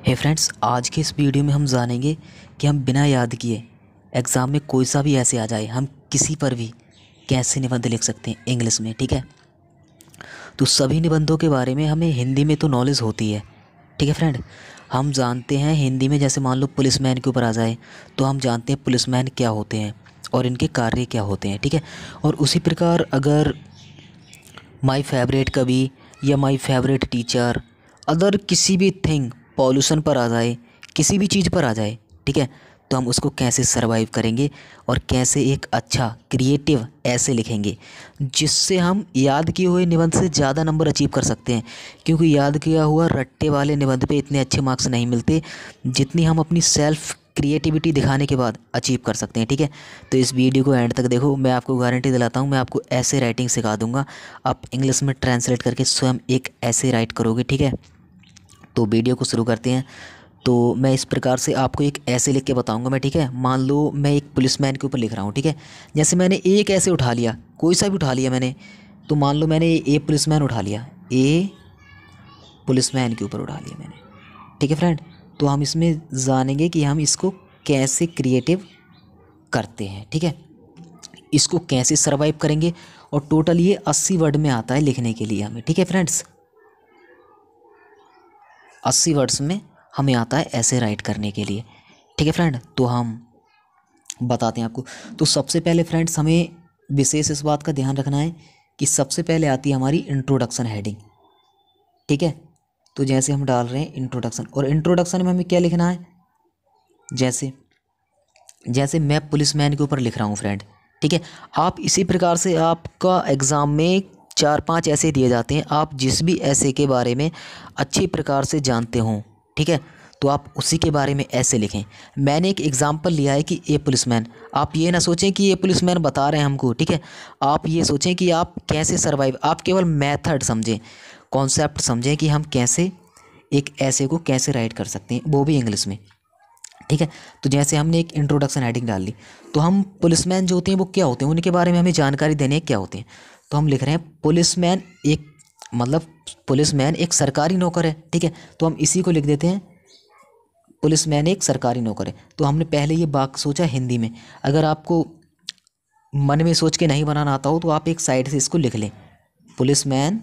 हे friends, आज के इस वीडियो में हम जानेंगे कि हम बिना याद किए एग्ज़ाम में कोई सा भी ऐसे आ जाए, हम किसी पर भी कैसे निबंध लिख सकते हैं इंग्लिश में। ठीक है, तो सभी निबंधों के बारे में हमें हिंदी में तो नॉलेज होती है। ठीक है फ्रेंड, हम जानते हैं हिंदी में, जैसे मान लो पुलिसमैन के ऊपर आ जाए तो हम जानते हैं पुलिसमैन क्या होते हैं और इनके कार्य क्या होते हैं। ठीक है, और उसी प्रकार अगर माय फेवरेट कवि या माय फेवरेट टीचर, अदर किसी भी थिंग पॉल्यूशन पर आ जाए, किसी भी चीज़ पर आ जाए, ठीक है, तो हम उसको कैसे सरवाइव करेंगे और कैसे एक अच्छा क्रिएटिव ऐसे लिखेंगे जिससे हम याद किए हुए निबंध से ज़्यादा नंबर अचीव कर सकते हैं। क्योंकि याद किया हुआ रट्टे वाले निबंध पे इतने अच्छे मार्क्स नहीं मिलते जितनी हम अपनी सेल्फ क्रिएटिविटी दिखाने के बाद अचीव कर सकते हैं। ठीक है, तो इस वीडियो को एंड तक देखो, मैं आपको गारंटी दिलाता हूँ, मैं आपको ऐसे राइटिंग सिखा दूंगा, आप इंग्लिश में ट्रांसलेट करके स्वयं एक ऐसे राइट करोगे। ठीक है, तो वीडियो को शुरू करते हैं। तो मैं इस प्रकार से आपको एक ऐसे लिख के बताऊंगा मैं। ठीक है, मान लो मैं एक पुलिसमैन के ऊपर लिख रहा हूँ। ठीक है, जैसे मैंने एक ऐसे उठा लिया, कोई सा भी उठा लिया मैंने, तो मान लो मैंने ए पुलिसमैन उठा लिया, ए पुलिसमैन के ऊपर उठा लिया मैंने। ठीक है फ्रेंड, तो हम इसमें जानेंगे कि हम इसको कैसे क्रिएटिव करते हैं। ठीक है, इसको कैसे सरवाइव करेंगे, और टोटल ये 80 वर्ड में आता है लिखने के लिए हमें। ठीक है फ्रेंड्स, 80 वर्ड्स में हमें आता है ऐसे राइट करने के लिए। ठीक है फ्रेंड, तो हम बताते हैं आपको। तो सबसे पहले फ्रेंड्स हमें विशेष इस बात का ध्यान रखना है कि सबसे पहले आती है हमारी इंट्रोडक्शन हेडिंग। ठीक है, तो जैसे हम डाल रहे हैं इंट्रोडक्शन, और इंट्रोडक्शन में हमें क्या लिखना है, जैसे जैसे मैं पुलिसमैन के ऊपर लिख रहा हूँ फ्रेंड। ठीक है, आप इसी प्रकार से आपका एग्ज़ाम में 4-5 ऐसे दिए जाते हैं, आप जिस भी ऐसे के बारे में अच्छी प्रकार से जानते हों, ठीक है, तो आप उसी के बारे में ऐसे लिखें। मैंने एक एग्ज़ाम्पल लिया है कि ए पुलिसमैन, आप ये ना सोचें कि ये पुलिसमैन बता रहे हैं हमको। ठीक है, आप ये सोचें कि आप कैसे सर्वाइव, आप केवल मेथड समझें, कॉन्सेप्ट समझें कि हम कैसे एक ऐसे को कैसे राइट कर सकते हैं, वो भी इंग्लिश में। ठीक है, तो जैसे हमने एक इंट्रोडक्शन हेडिंग डाल ली, तो हम पुलिसमैन जो होते हैं वो क्या होते हैं, उनके बारे में हमें जानकारी देने हैं क्या होते हैं। तो हम लिख रहे हैं पुलिसमैन एक, मतलब पुलिसमैन एक सरकारी नौकर है। ठीक है, तो हम इसी को लिख देते हैं, पुलिसमैन एक सरकारी नौकर है। तो हमने पहले ये वाक्य सोचा हिंदी में, अगर आपको मन में सोच के नहीं बनाना आता हो तो आप एक साइड से इसको लिख लें, पुलिसमैन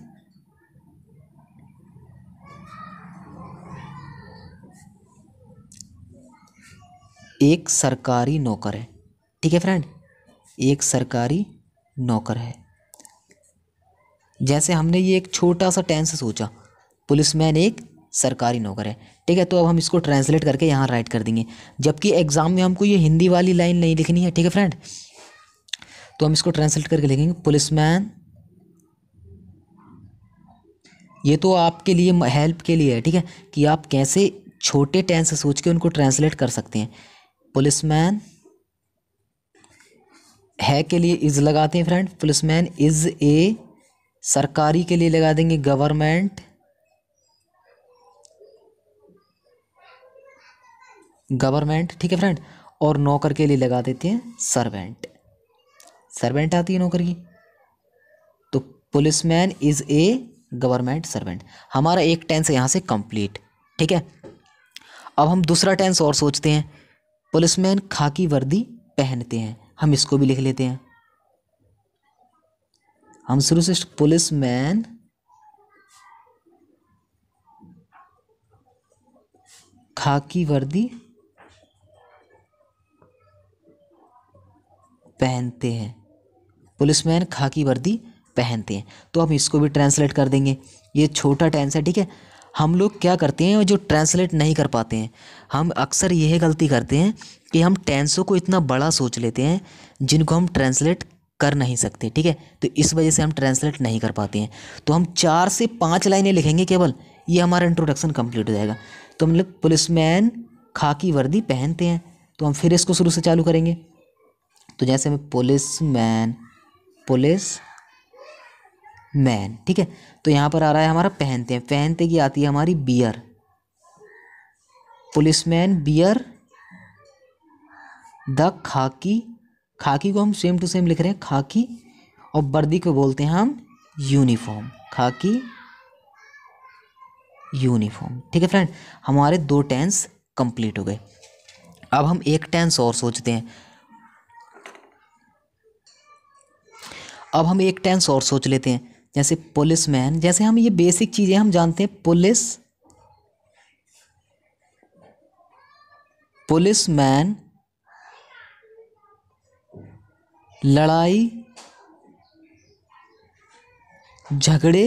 एक सरकारी नौकर है। ठीक है फ्रेंड, एक सरकारी नौकर है। जैसे हमने ये एक छोटा सा टेंस सोचा, पुलिसमैन एक सरकारी नौकर है। ठीक है, तो अब हम इसको ट्रांसलेट करके यहाँ राइट कर देंगे, जबकि एग्ज़ाम में हमको ये हिंदी वाली लाइन नहीं लिखनी है। ठीक है फ्रेंड, तो हम इसको ट्रांसलेट करके लिखेंगे पुलिसमैन, ये तो आपके लिए हेल्प के लिए है। ठीक है, कि आप कैसे छोटे टेंस सोच के उनको ट्रांसलेट कर सकते हैं। पुलिसमैन है के लिए इज लगाते हैं फ्रेंड, पुलिसमैन इज ए, सरकारी के लिए लगा देंगे गवर्नमेंट, गवर्नमेंट। ठीक है फ्रेंड, और नौकर के लिए लगा देते हैं सर्वेंट, सर्वेंट आती है नौकर की, तो policeman is a government servant. हमारा एक टेंस यहाँ से कंप्लीट। ठीक है, अब हम दूसरा टेंस और सोचते हैं, पुलिसमैन खाकी वर्दी पहनते हैं, हम इसको भी लिख लेते हैं। हम शुरू से पुलिसमैन खाकी वर्दी पहनते हैं, पुलिसमैन खाकी वर्दी पहनते हैं, तो हम इसको भी ट्रांसलेट कर देंगे। ये छोटा टेंस है। ठीक है, हम लोग क्या करते हैं जो ट्रांसलेट नहीं कर पाते हैं, हम अक्सर यह गलती करते हैं कि हम टेंसों को इतना बड़ा सोच लेते हैं जिनको हम ट्रांसलेट कर नहीं सकते। ठीक है, तो इस वजह से हम ट्रांसलेट नहीं कर पाते हैं। तो हम 4 से 5 लाइनें लिखेंगे केवल, ये हमारा इंट्रोडक्शन कंप्लीट हो जाएगा। तो हम लोग पुलिसमैन खाकी वर्दी पहनते हैं, तो हम फिर इसको शुरू से चालू करेंगे। तो जैसे में पुलिसमैन, पुलिस मैन। ठीक है, तो यहाँ पर आ रहा है हमारा पहनते हैं, पहनते की आती है हमारी बियर, पुलिसमैन बियर द खाकी, खाकी को हम सेम टू सेम लिख रहे हैं खाकी, और वर्दी को बोलते हैं हम यूनिफॉर्म, खाकी यूनिफॉर्म। ठीक है फ्रेंड, हमारे 2 टेंस कंप्लीट हो गए। अब हम एक टेंस और सोचते हैं। अब हम एक टेंस और सोच लेते हैं, जैसे पुलिसमैन। जैसे हम ये बेसिक चीज़ें हम जानते हैं, पुलिसमैन लड़ाई झगड़े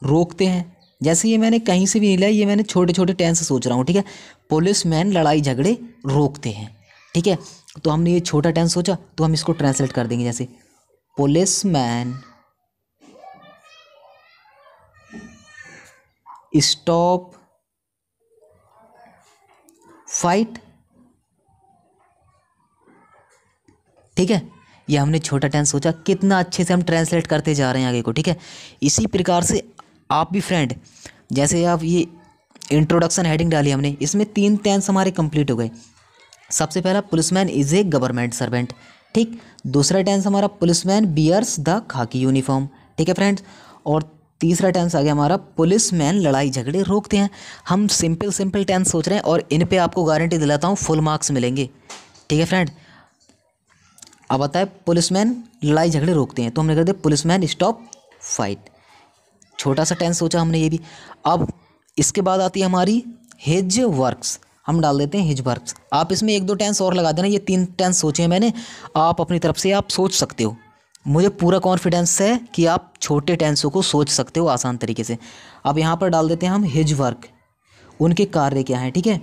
रोकते हैं। जैसे ये मैंने कहीं से भी नहीं लिया, ये मैंने छोटे छोटे टेंस सोच रहा हूँ। ठीक है, पुलिसमैन लड़ाई झगड़े रोकते हैं। ठीक है, तो हमने ये छोटा टेंस सोचा, तो हम इसको ट्रांसलेट कर देंगे जैसे पुलिसमैन स्टॉप फाइट। ठीक है, ये हमने छोटा टेंस सोचा, कितना अच्छे से हम ट्रांसलेट करते जा रहे हैं आगे को। ठीक है, इसी प्रकार से आप भी फ्रेंड, जैसे आप ये इंट्रोडक्शन हेडिंग डाली हमने, इसमें 3 टेंस हमारे कंप्लीट हो गए। सबसे पहला policeman is a government servant. ठीक, दूसरा टेंस हमारा पुलिसमैन बियर्स द खाकी यूनिफॉर्म। ठीक है फ्रेंड्स, और तीसरा टेंस आ गया हमारा पुलिसमैन लड़ाई झगड़े रोकते हैं। हम सिंपल टेंस सोच रहे हैं और इन पे आपको गारंटी दिलाता हूँ फुल मार्क्स मिलेंगे। ठीक है फ्रेंड, अब आता है पुलिसमैन लड़ाई झगड़े रोकते हैं, तो हमने कर दिया पुलिसमैन स्टॉप फाइट। छोटा सा टेंस सोचा हमने ये भी। अब इसके बाद आती है हमारी हिज वर्क्स, हम डाल देते हैं हिज वर्क्स। आप इसमें 1-2 टेंस और लगा देना, ये 3 टेंस सोचे हैं मैंने, आप अपनी तरफ से आप सोच सकते हो। मुझे पूरा कॉन्फिडेंस है कि आप छोटे टेंसों को सोच सकते हो आसान तरीके से। अब यहाँ पर डाल देते हैं हम हिज वर्क, उनके कार्य क्या हैं। ठीक है,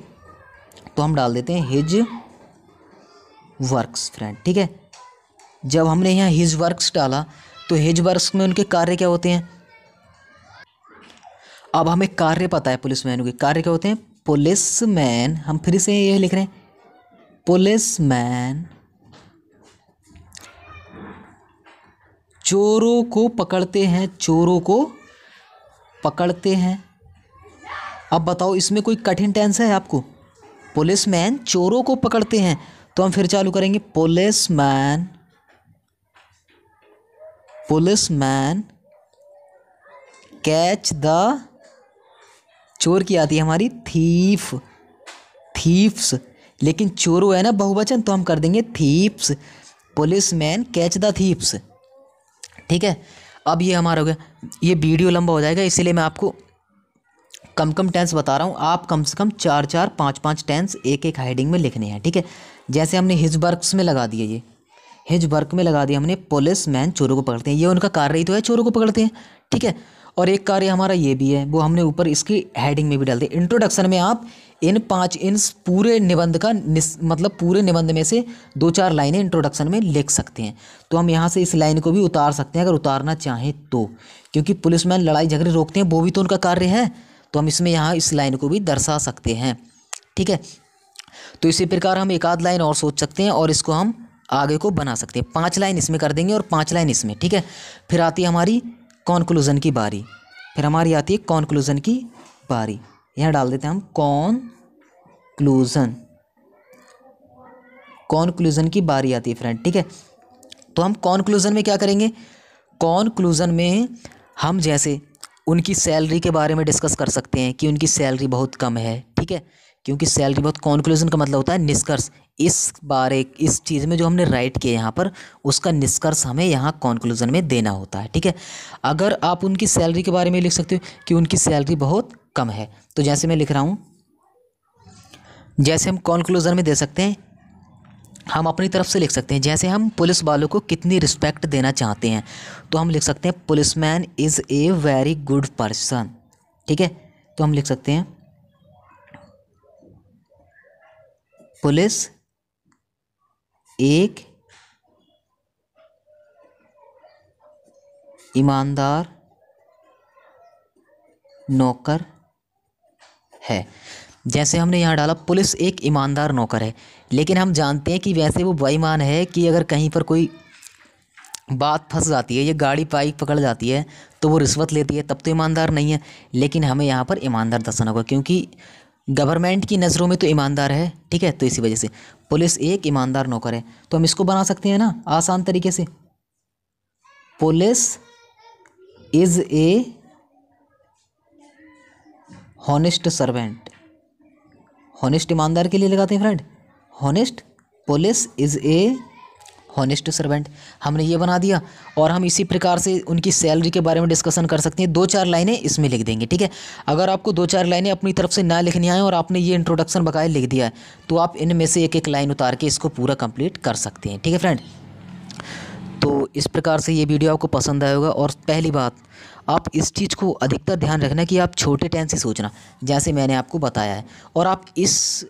तो हम डाल देते हैं हिज वर्क्स फ्रेंड। ठीक है, जब हमने यहाँ हिज वर्क्स डाला तो हिज वर्क्स में उनके कार्य क्या होते हैं। अब हमें कार्य पता है पुलिसमैन के कार्य क्या होते हैं। पुलिसमैन, हम फिर से ये लिख रहे हैं, पुलिसमैन चोरों को पकड़ते हैं, चोरों को पकड़ते हैं। अब बताओ इसमें कोई कठिन टेंस है आपको। पुलिसमैन चोरों को पकड़ते हैं, तो हम फिर चालू करेंगे पुलिसमैन कैच द, चोर की आती है हमारी थीफ्स, लेकिन चोरों है ना बहुवचन, तो हम कर देंगे thieves. Policeman catch the thieves. ठीक है, अब ये हमारा हो गया। ये वीडियो लंबा हो जाएगा, इसीलिए मैं आपको कम कम टेंस बता रहा हूँ। आप कम से कम 4-4, 5-5 टेंस एक एक हेडिंग में लिखने हैं। ठीक है, जैसे हमने हिज वर्क्स में लगा दिया, ये हिज वर्क में लगा दिया हमने पुलिसमैन चोरों को पकड़ते हैं, ये उनका कार्य ही तो है, चोरों को पकड़ते हैं। ठीक है, और एक कार्य हमारा ये भी है, वो हमने ऊपर इसकी हेडिंग में भी डाल दिया। इंट्रोडक्शन में आप इन पूरे निबंध का मतलब पूरे निबंध में से 2-4 लाइनें इंट्रोडक्शन में लिख सकते हैं। तो हम यहाँ से इस लाइन को भी उतार सकते हैं अगर उतारना चाहें तो, क्योंकि पुलिसमैन लड़ाई झगड़े रोकते हैं, वो भी तो उनका कार्य है, तो हम इसमें यहाँ इस लाइन को भी दर्शा सकते हैं। ठीक है, तो इसी प्रकार हम एक आध लाइन और सोच सकते हैं और इसको हम आगे को बना सकते हैं। 5 लाइन इसमें कर देंगे और 5 लाइन इसमें। ठीक है, फिर आती है हमारी कॉन्क्लूज़न की बारी। फिर हमारी आती है कॉन्क्लूज़न की बारी, यहाँ डाल देते हैं हम कॉन्क्लूज़न की बारी आती है फ्रेंड। ठीक है, तो हम कॉन्क्लूज़न में क्या करेंगे। कॉन्क्लूज़न में हम जैसे उनकी सैलरी के बारे में डिस्कस कर सकते हैं कि उनकी सैलरी बहुत कम है। ठीक है, क्योंकि सैलरी बहुत, कॉन्क्लूज़न का मतलब होता है निष्कर्ष। इस चीज़ में जो हमने राइट किया यहाँ पर, उसका निष्कर्ष हमें यहाँ कॉन्क्लूज़न में देना होता है। ठीक है, अगर आप उनकी सैलरी के बारे में लिख सकते हो कि उनकी सैलरी बहुत कम है, तो जैसे मैं लिख रहा हूँ, जैसे हम कॉन्क्लूज़न में दे सकते हैं, हम अपनी तरफ से लिख सकते हैं। जैसे हम पुलिस वालों को कितनी रिस्पेक्ट देना चाहते हैं, तो हम लिख सकते हैं policeman is a very good person. ठीक है, तो हम लिख सकते हैं पुलिस एक ईमानदार नौकर है। जैसे हमने यहाँ डाला पुलिस एक ईमानदार नौकर है, लेकिन हम जानते हैं कि वैसे वो बेईमान है कि अगर कहीं पर कोई बात फंस जाती है, ये गाड़ी बाइक पकड़ जाती है तो वो रिश्वत लेती है, तब तो ईमानदार नहीं है। लेकिन हमें यहाँ पर ईमानदार दर्शाना होगा, क्योंकि गवर्नमेंट की नज़रों में तो ईमानदार है। ठीक है, तो इसी वजह से पुलिस एक ईमानदार नौकर है। तो हम इसको बना सकते हैं ना आसान तरीके से, police is a honest servant, honest ईमानदार के लिए लगाते हैं friend. Honest police is a honest servant, हमने ये बना दिया। और हम इसी प्रकार से उनकी सैलरी के बारे में डिस्कशन कर सकते हैं। 2-4 लाइनें इसमें लिख देंगे, ठीक है। अगर आपको 2-4 लाइनें अपनी तरफ से ना लिखनी आए और आपने ये इंट्रोडक्शन बकाया लिख दिया है तो आप इनमें से एक एक लाइन उतार के इसको पूरा कंप्लीट कर सकते हैं, ठीक है फ्रेंड। तो इस प्रकार से ये वीडियो आपको पसंद आया होगा। और पहली बात, आप इस चीज़ को अधिकतर ध्यान रखना कि आप छोटे टेंस से सोचना, जैसे मैंने आपको बताया है। और आप इस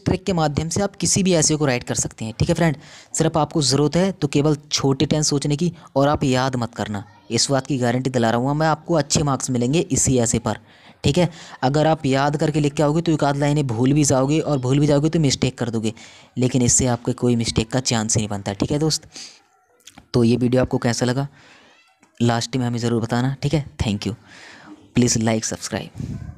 ट्रिक के माध्यम से आप किसी भी ऐसे को राइट कर सकते हैं, ठीक है फ्रेंड। सिर्फ आपको ज़रूरत है तो केवल छोटे टेंस सोचने की, और आप याद मत करना, इस बात की गारंटी दिला रहा हूँ मैं, आपको अच्छे मार्क्स मिलेंगे इसी ऐसे पर, ठीक है। अगर आप याद करके लिख के आओगे तो एक आध लाइनें भूल भी जाओगे, और भूल भी जाओगे तो मिस्टेक कर दोगे, लेकिन इससे आपके कोई मिस्टेक का चांस ही नहीं बनता, ठीक है दोस्त। तो ये वीडियो आपको कैसा लगा लास्ट में हमें ज़रूर बताना, ठीक है। Thank you, please like subscribe.